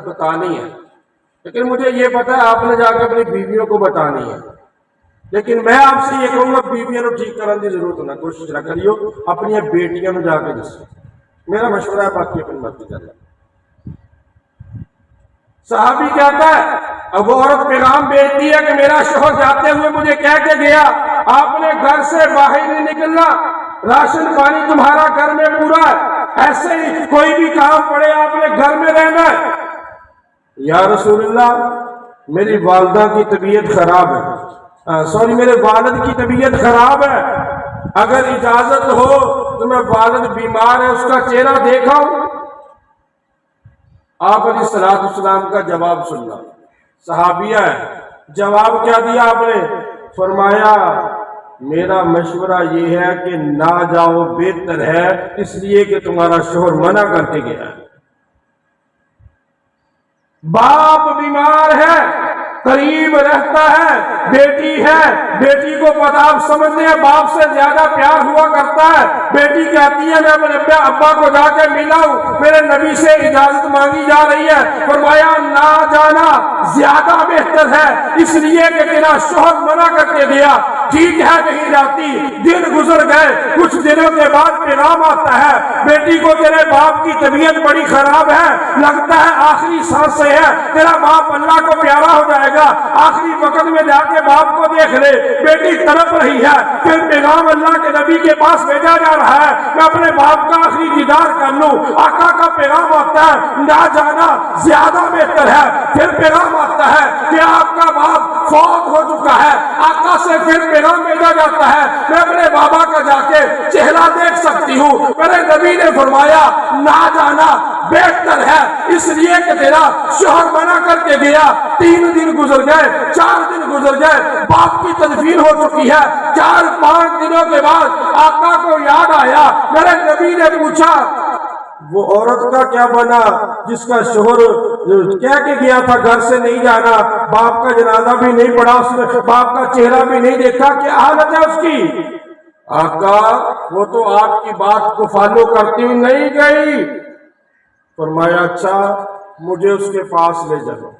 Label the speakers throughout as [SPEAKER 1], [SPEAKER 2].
[SPEAKER 1] بتانی ہے، لیکن مجھے یہ پتا ہے آپ نے جا کے اپنی بیویوں کو بتانی ہے، لیکن میں آپ سے یہ کہوں گا بیویوں کو ٹھیک کرنے کی ضرورت نہ، کوشش نہ کریو اپنی بیٹیاں جا کے دسو، میرا مشورہ ہے، باقی اپنی مرضی کر لیں۔ صحابی کہتا ہے اب وہ عورت پیغام بھیجتی ہے کہ میرا شوہر جاتے ہوئے مجھے کہہ کے گیا آپ نے گھر سے باہر نہیں نکلنا، راشن پانی تمہارا گھر میں پورا ہے، ایسے ہی کوئی بھی کام پڑے آپ نے گھر میں رہنا ہے۔ یا رسول اللہ میری والدہ کی طبیعت خراب ہے، میرے والد کی طبیعت خراب ہے، اگر اجازت ہو تو میں والد بیمار ہے اس کا چہرہ دیکھاؤں۔ آپ علیہ السلام کا جواب سننا، صحابیہ ہے، جواب کیا دیا آپ نے؟ فرمایا میرا مشورہ یہ ہے کہ نہ جاؤ بہتر ہے، اس لیے کہ تمہارا شوہر منع کر کے گیا ہے۔ باپ بیمار ہے، قریب رہتا ہے، بیٹی ہے، بیٹی کو پتا آپ سمجھتے ہیں باپ سے زیادہ پیار ہوا کرتا ہے، بیٹی کہتی ہے میں اپنے ابا کو جا کے ملا ہوں، میرے نبی سے اجازت مانگی جا رہی ہے، فرمایا نہ جانا زیادہ بہتر ہے، اس لیے کہ تیرا شوہر منع کر کے گیا۔ ٹھیک ہے نہیں جاتی، دن گزر گئے، کچھ دنوں کے بعد پیغام آتا ہے بیٹی کو تیرے باپ کی طبیعت بڑی خراب ہے، لگتا ہے آخری سانس سے ہے، تیرا باپ اللہ کو پیارا ہو جائے گا، آخری وقت میں جا کے باپ کو دیکھ لے، بیٹی تڑپ رہی ہے۔ پھر پیغام اللہ کے نبی کے پاس بھیجا جا رہا ہے میں اپنے باپ کا آخری دیدار کر لوں، آقا کا پیغام آتا ہے نہ جانا زیادہ بہتر ہے۔ پھر پیغام آتا ہے کہ آپ کا باپ فوت ہو چکا ہے، آقا سے پھر پیغام بھیجا جاتا ہے میں اپنے بابا کا جا کے چہرہ دیکھ سکتی ہوں، میرے نبی نے فرمایا نہ جانا بہتر ہے، اس لیے کہ تیرا شوہر منع کر کے گیا۔ 3 دن گزر گئے، 4 دن گزر گئے، باپ کی تدفین ہو چکی ہے، 4-5 دنوں کے بعد آقا کو یاد آیا، میرے نبی نے پوچھا وہ عورت کا کیا بنا جس کا شوہر کہہ کے گیا تھا گھر سے نہیں جانا، باپ کا جنازہ بھی نہیں پڑھا اس نے، باپ کا چہرہ بھی نہیں دیکھا، کیا حالت ہے اس کی؟ آقا وہ تو آپ کی بات کو فالو کرتی ہوئی نہیں گئی۔ فرمایا اچھا مجھے اس کے پاس لے جاؤ۔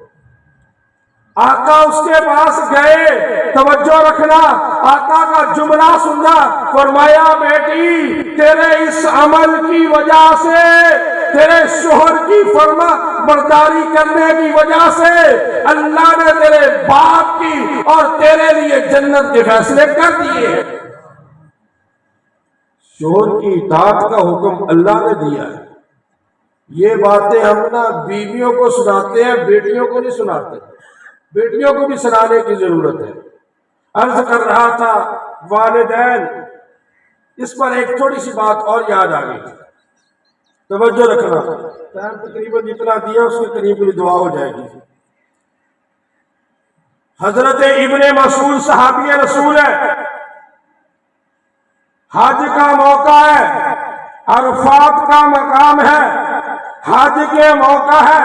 [SPEAKER 1] آقا اس کے پاس گئے، توجہ رکھنا، آقا کا جملہ سننا، فرمایا بیٹی تیرے اس عمل کی وجہ سے، تیرے شوہر کی فرما برداری کرنے کی وجہ سے اللہ نے تیرے باپ کی اور تیرے لیے جنت کے فیصلے کر دیے۔ شوہر کی اطاعت کا حکم اللہ نے دیا ہے۔ یہ باتیں ہم نا بیویوں کو سناتے ہیں، بیٹیوں کو نہیں سناتے، بیٹیوں کو بھی سنانے کی ضرورت ہے۔ عرض کر رہا تھا والدین، اس پر ایک تھوڑی سی بات اور یاد آ گئی، توجہ رکھنا، ٹائم تقریباً جتنا دیا اس کے قریب دعا ہو جائے گی۔ حضرت ابن مسعود صحابی رسول ہے، حج کا موقع ہے، عرفات کا مقام ہے، حج کے موقع ہے،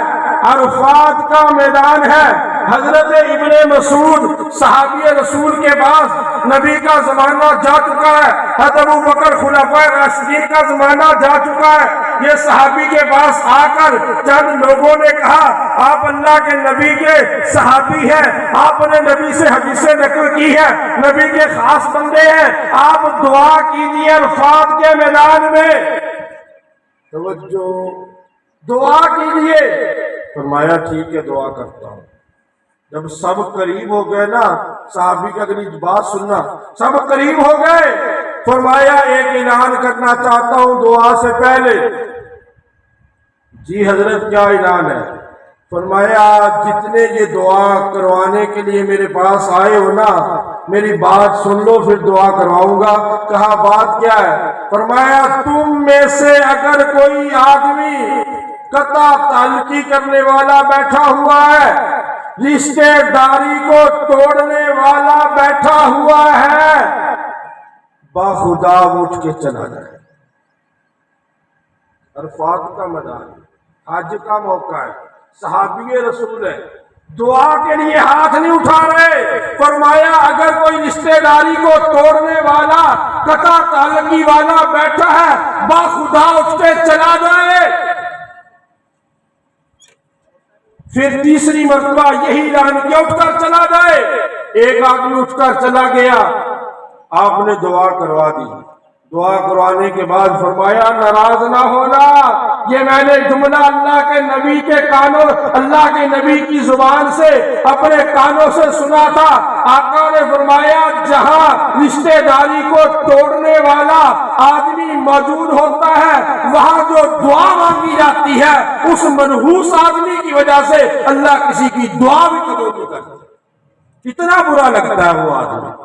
[SPEAKER 1] عرفات کا میدان ہے۔ حضرت ابن مسعود صحابی رسول کے پاس نبی کا زمانہ جا چکا ہے، حضرت ابوبکر خلفائے راشدین کا زمانہ جا چکا ہے، یہ صحابی کے پاس آ کر چند لوگوں نے کہا آپ اللہ کے نبی کے صحابی ہیں، آپ نے نبی سے حدیثیں نقل کی ہے، نبی کے خاص بندے ہیں، آپ دعا کیجیے عرفات کے میدان میں، توجہ دعا کیجیے۔ فرمایا ٹھیک ہے دعا کرتا ہوں۔ جب سب قریب ہو گئے نا، صحابی کا اگلی بات سننا، سب قریب ہو گئے، فرمایا ایک اعلان کرنا چاہتا ہوں دعا سے پہلے۔ جی حضرت کیا اعلان ہے؟ فرمایا جتنے یہ دعا کروانے کے لیے میرے پاس آئے ہو نا، میری بات سن لو پھر دعا کرواؤں گا۔ کہا بات کیا ہے؟ فرمایا تم میں سے اگر کوئی آدمی قطع تعلقی کرنے والا بیٹھا ہوا ہے، رشتے داری کو توڑنے والا بیٹھا ہوا ہے، باخدا اٹھ کے چلا جائے۔ عرفات کا میدان، حج کا موقع ہے، صحابی رسول ہے، دعا کے لیے ہاتھ نہیں اٹھا رہے۔ فرمایا اگر کوئی رشتے داری کو توڑنے والا، قطع تعلقی والا بیٹھا ہے، باخدا اٹھ کے چلا جائے۔ پھر تیسری مرتبہ یہی اعلان کیا اٹھ کر چلا جائے. ایک آدمی اٹھ کر چلا گیا. آپ نے دعا کروا دی. دعا کروانے کے بعد فرمایا ناراض نہ ہونا، یہ میں نے جملہ اللہ کے نبی کے کانوں، اللہ کے نبی کی زبان سے اپنے کانوں سے سنا تھا. آقا نے فرمایا جہاں رشتہ داری کو توڑنے والا آدمی موجود ہوتا ہے وہاں جو دعا مانگی جاتی ہے اس منحوس آدمی کی وجہ سے اللہ کسی کی دعا بھی قبول نہیں کرتا. اتنا برا لگتا ہے وہ آدمی.